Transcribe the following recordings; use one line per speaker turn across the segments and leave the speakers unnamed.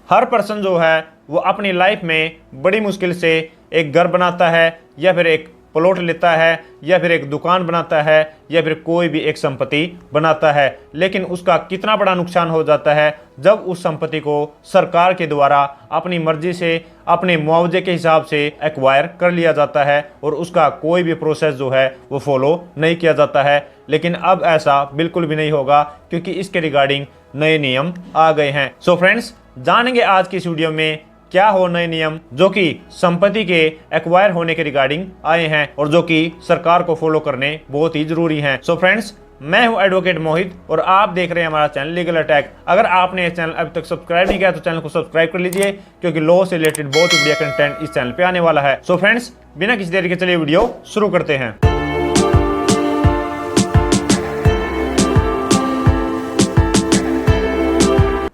हर person जो है वो अपनी लाइफ में बड़ी मुश्किल से एक घर बनाता है या फिर एक प्लॉट लेता है या फिर एक दुकान बनाता है या फिर कोई भी एक संपत्ति बनाता है, लेकिन उसका कितना बड़ा नुकसान हो जाता है जब उस संपत्ति को सरकार के द्वारा अपनी मर्जी से अपने मुआवजे के हिसाब से एक्वायर कर लिया जाता है और उसका कोई भी प्रोसेस जो है वो फॉलो नहीं किया जाता है। लेकिन अब ऐसा बिल्कुल भी नहीं होगा क्योंकि इसके रिगार्डिंग नए नियम आ गए हैं। सो फ्रेंड्स, जानेंगे आज की इस वीडियो में क्या हो नए नियम जो कि संपत्ति के एक्वायर होने के रिगार्डिंग आए हैं और जो कि सरकार को फॉलो करने बहुत ही जरूरी हैं। सो फ्रेंड्स, मैं हूं एडवोकेट मोहित और आप देख रहे हैं हमारा चैनल लीगल अटैक। अगर आपने इस चैनल अभी तक सब्सक्राइब नहीं किया तो चैनल को सब्सक्राइब कर लीजिए क्योंकि लॉ से रिलेटेड बहुत ही बढ़िया कंटेंट इस चैनल पे आने वाला है। सो फ्रेंड्स, बिना किसी देरी के चलिए वीडियो शुरू करते हैं।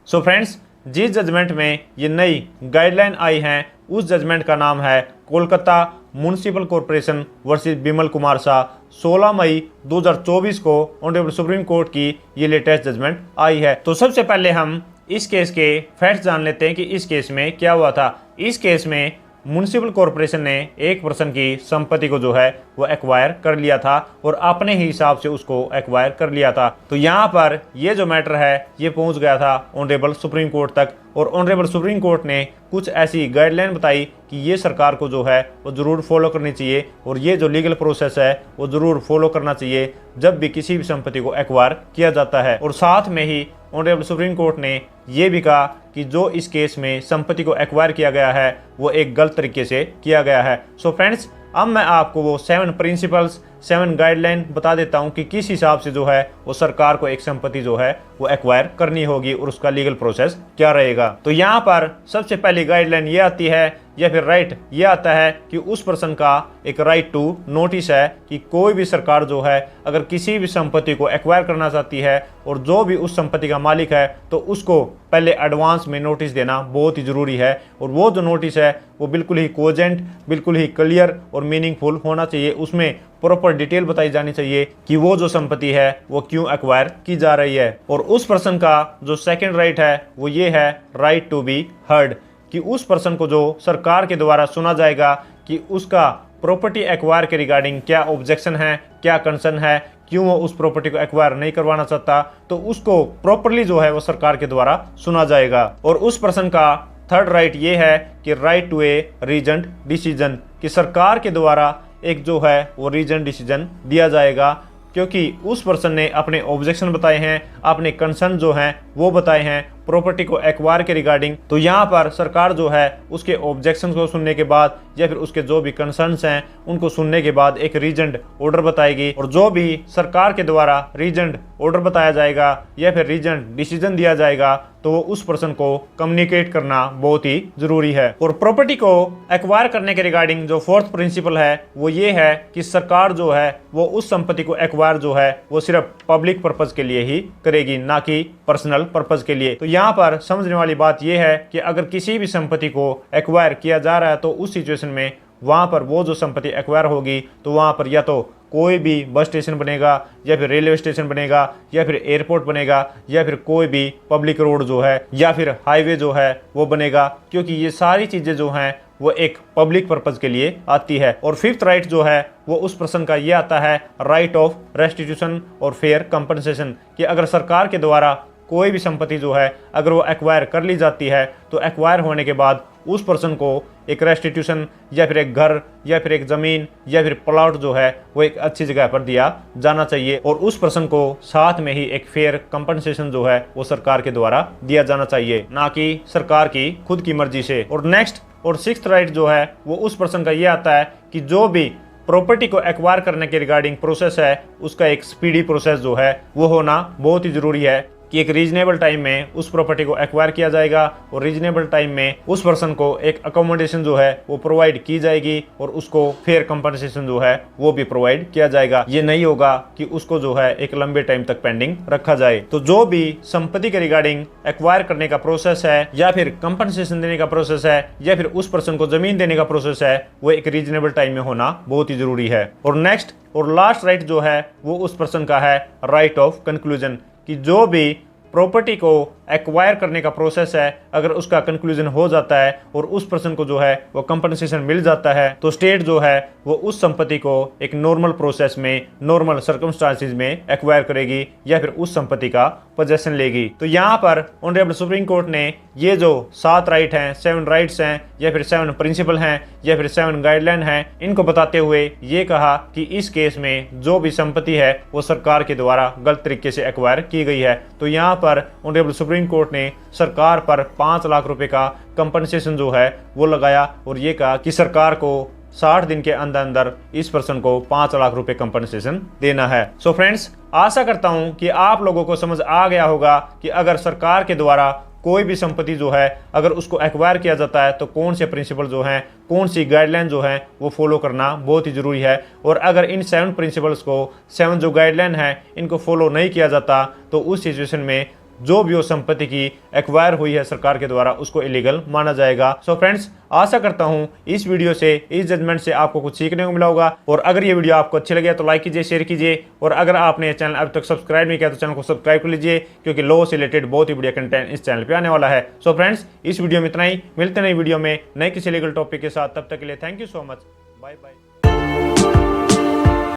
सो फ्रेंड्स, जिस जजमेंट में ये नई गाइडलाइन आई हैं उस जजमेंट का नाम है Kolkata municipal corporation versus Bimal Kumar Shah. 16 मई 2024 को ऑनरेबल सुप्रीम कोर्ट की ये लेटेस्ट जजमेंट आई है। तो सबसे पहले हम इस केस के फैक्ट्स जान लेते हैं कि इस केस में क्या हुआ था। इस केस में म्युनिसिपल कॉरपोरेशन ने एक पर्सन की संपत्ति को जो है वो एक्वायर कर लिया था और अपने ही हिसाब से उसको एक्वायर कर लिया था। तो यहाँ पर ये जो मैटर है ये पहुँच गया था ऑनरेबल सुप्रीम कोर्ट तक और ऑनरेबल सुप्रीम कोर्ट ने कुछ ऐसी गाइडलाइन बताई कि ये सरकार को जो है वो ज़रूर फॉलो करनी चाहिए और ये जो लीगल प्रोसेस है वो ज़रूर फॉलो करना चाहिए जब भी किसी भी संपत्ति को एक्वायर किया जाता है। और साथ में ही ऑनरेबल सुप्रीम कोर्ट ने ये भी कहा कि जो इस केस में संपत्ति को एक्वायर किया गया है वो एक गलत तरीके से किया गया है। सो फ्रेंड्स, अब मैं आपको वो 7 प्रिंसिपल्स 7 गाइडलाइन बता देता हूँ कि किस हिसाब से जो है वो सरकार को एक संपत्ति जो है वो एक्वायर करनी होगी और उसका लीगल प्रोसेस क्या रहेगा। तो यहाँ पर सबसे पहली गाइडलाइन ये आती है या फिर राइट ये आता है कि उस पर्सन का एक राइट टू नोटिस है कि कोई भी सरकार जो है अगर किसी भी संपत्ति को एक्वायर करना चाहती है और जो भी उस संपत्ति का मालिक है तो उसको पहले एडवांस में नोटिस देना बहुत ही ज़रूरी है। और वो जो नोटिस है वो बिल्कुल ही कोजेंट, बिल्कुल ही क्लियर और मीनिंगफुल होना चाहिए। उसमें प्रॉपर डिटेल बताई जानी चाहिए कि वो जो संपत्ति है वो क्यों एक्वायर की जा रही है। और उस पर्सन का जो सेकंड राइट है वो ये है राइट टू बी हर्ड, कि उस पर्सन को जो सरकार के द्वारा सुना जाएगा कि उसका प्रॉपर्टी एक्वायर के रिगार्डिंग क्या ऑब्जेक्शन है, क्या कंसर्न है, क्यों वो उस प्रॉपर्टी को एक्वायर नहीं करवाना चाहता, तो उसको प्रॉपरली जो है वो सरकार के द्वारा सुना जाएगा। और उस पर्सन का थर्ड राइट ये है कि राइट टू ए रीजंट डिसीजन, कि सरकार के द्वारा एक जो है वो रीजन डिसीजन दिया जाएगा क्योंकि उस पर्सन ने अपने ऑब्जेक्शन बताए हैं, अपने कंसर्न जो हैं वो बताए हैं प्रॉपर्टी को एक्वायर के रिगार्डिंग। तो यहाँ पर सरकार जो है उसके ऑब्जेक्शन को सुनने के बाद या फिर उसके जो भी कंसर्न्स हैं उनको सुनने के बाद एक रीजेंट ऑर्डर बताएगी और जो भी सरकार के द्वारा रीजेंट ऑर्डर बताया जाएगा या फिर रीजेंट डिसीजन दिया जाएगा तो वो उस पर्सन को कम्युनिकेट करना बहुत ही जरूरी है। और प्रॉपर्टी को एक्वायर करने के रिगार्डिंग जो फोर्थ प्रिंसिपल है वो ये है कि सरकार जो है वो उस संपत्ति को एक्वायर जो है वो सिर्फ पब्लिक पर्पज के लिए ही करेगी, ना कि पर्सनल पर्पज के लिए। तो यहाँ पर समझने वाली बात यह है कि अगर किसी भी संपत्ति को एक्वायर किया जा रहा है तो उस सिचुएशन में वहाँ पर वो जो संपत्ति एक्वायर होगी तो वहाँ पर या तो कोई भी बस स्टेशन बनेगा या फिर रेलवे स्टेशन बनेगा या फिर एयरपोर्ट बनेगा या फिर कोई भी पब्लिक रोड जो है या फिर हाईवे जो है वो बनेगा, क्योंकि ये सारी चीज़ें जो हैं वो एक पब्लिक पर्पज के लिए आती है। और फिफ्थ राइट जो है वो उस पर्सन का ये आता है राइट ऑफ रेस्टिट्यूशन और फेयर कंपनसेशन, कि अगर सरकार के द्वारा कोई भी संपत्ति जो है अगर वो एक्वायर कर ली जाती है तो एक्वायर होने के बाद उस पर्सन को एक रेस्टिट्यूशन या फिर एक घर या फिर एक ज़मीन या फिर प्लॉट जो है वो एक अच्छी जगह पर दिया जाना चाहिए और उस पर्सन को साथ में ही एक फेयर कंपनसेशन जो है वो सरकार के द्वारा दिया जाना चाहिए, ना कि सरकार की खुद की मर्जी से। और नेक्स्ट और सिक्स्थ राइट जो है वो उस पर्सन का ये आता है कि जो भी प्रॉपर्टी को एक्वायर करने के रिगार्डिंग प्रोसेस है उसका एक स्पीडी प्रोसेस जो है वो होना बहुत ही ज़रूरी है, कि एक रीजनेबल टाइम में उस प्रॉपर्टी को एक्वायर किया जाएगा और रीजनेबल टाइम में उस पर्सन को एक अकोमोडेशन जो है वो प्रोवाइड की जाएगी और उसको फेयर कंपनसेशन जो है वो भी प्रोवाइड किया जाएगा। ये नहीं होगा कि उसको जो है एक लंबे टाइम तक पेंडिंग रखा जाए। तो जो भी संपत्ति के रिगार्डिंग एक्वायर करने का प्रोसेस है या फिर कंपनसेशन देने का प्रोसेस है या फिर उस पर्सन को जमीन देने का प्रोसेस है वो एक रीजनेबल टाइम में होना बहुत ही जरूरी है। और नेक्स्ट और लास्ट राइट जो है वो उस पर्सन का है राइट ऑफ कंक्लूजन, कि जो भी प्रॉपर्टी को एक्वायर करने का प्रोसेस है, अगर उसका कंक्लूजन हो जाता है और उस पर्सन को जो है वो कंपनसेशन मिल जाता है, तो स्टेट जो है वो उस संपत्ति को एक नॉर्मल प्रोसेस में, नॉर्मल सर्कमस्टांसिस में एक्वायर करेगी या फिर उस संपत्ति का पोजेशन लेगी। तो यहाँ पर ऑनरेबल सुप्रीम कोर्ट ने ये जो 7 राइट हैं, 7 राइट्स हैं या फिर 7 प्रिंसिपल हैं या फिर 7 गाइडलाइन हैं, इनको बताते हुए ये कहा कि इस केस में जो भी संपत्ति है वो सरकार के द्वारा गलत तरीके से एक्वायर की गई है। तो यहाँ पर ऑनरेबल सुप्रीम कोर्ट ने सरकार पर 5 लाख रुपए का कंपनसेशन जो है वो लगाया और ये कहा कि सरकार को 60 दिन के अंदर अंदर इस पर्सन को 5 लाख रुपए कंपनसेशन देना है। सो फ्रेंड्स, आशा करता हूं कि आप लोगों को समझ आ गया होगा कि अगर सरकार के द्वारा कोई भी संपत्ति जो है अगर उसको एक्वायर किया जाता है तो कौन से प्रिंसिपल जो हैं, कौन सी गाइडलाइन जो है वो फॉलो करना बहुत ही ज़रूरी है। और अगर इन 7 प्रिंसिपल्स को, 7 जो गाइडलाइन है, इनको फॉलो नहीं किया जाता तो उस सिचुएशन में जो भी वो संपत्ति की एक्वायर हुई है सरकार के द्वारा उसको इलीगल माना जाएगा। सो फ्रेंड्स, आशा करता हूं इस वीडियो से, इस जजमेंट से आपको कुछ सीखने को मिला होगा। और अगर ये वीडियो आपको अच्छी लगे तो लाइक कीजिए, शेयर कीजिए, और अगर आपने चैनल अभी तक सब्सक्राइब नहीं किया तो चैनल को सब्सक्राइब कर लीजिए, क्योंकि लॉ से रिलेटेड बहुत ही बढ़िया कंटेंट इस चैनल पे आने वाला है। सो फ्रेंड्स, इस वीडियो में इतना ही। मिलते नई वीडियो में नए किसी लीगल टॉपिक के साथ, तब तक के लिए thank you so much, bye bye.